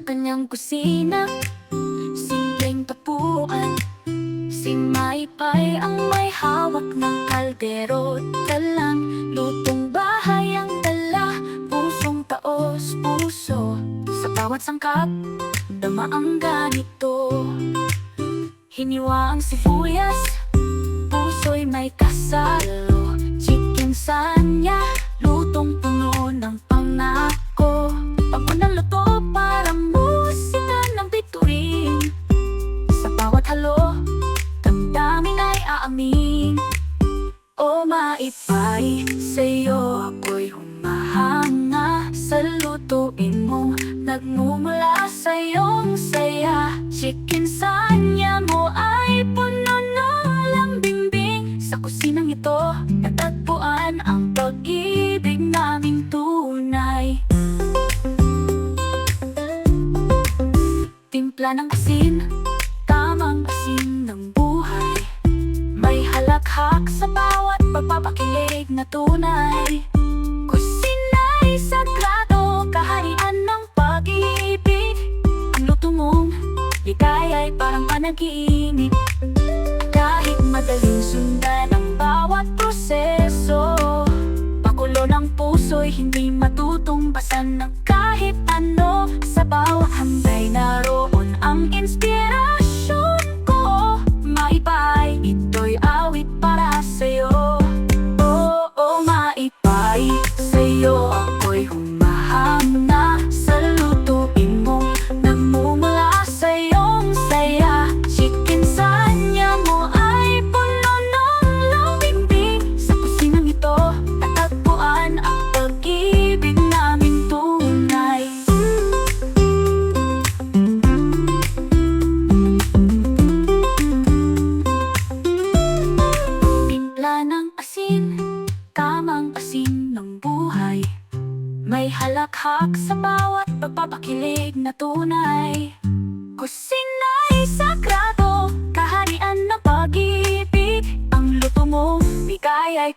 kanyang kusina, simpleng tapuan. Si Maypay ang may hawak ng kaldero, talang lutong bahay ang dala, pusong taos puso. Sa bawat sangkap, dama ang ganito. Hiniwa ang sibuyas, puso'y may kasalo. Chicken sanya, lutong puno ng pangako. Pagpunang luto para musika ng bituin. Sa bawat halo, damdamin ay aamin. O Maypay, sa'yo ako'y humahanga. Sa lutuin mo, nagmumula sa iyong saya. Chicken sanya mo ay puno ng lambing-bing. Sa kusinang ito, natagpuan ang pag-ibig naming tunay. Timpla ng asin, tamang asin ng buhay. May halakhak sa bawat pagpapakilig na tunay. Kusina'y sagrado, kaharian ng pag-ibig. Ang luto mong ligaya'y parang panaginip. Kahit madaling sundan ang bawat proseso, pakulo ng puso'y hindi matutumbasan ng kahit ano. Sa bawat hambay naroon ang inspirasyon ko. Maypay, ito'y awit para sa'yo. Oh, Maypay, sa'yo ako'y humahanga. Sa lutuin mo, nagmumula sa iyong saya. Chicken sanya mo ay puno ng lambing-bing. Sa kusinang ito, natagpuan ang pag-ibig naming tunay. Timpla ng asin, tamang asin ng buhay. May halakhak sa bawat pagpapakilig na tunay. Kusina'y sagrado, kaharian ng pag-ibig. Ang luto mo, bigay ay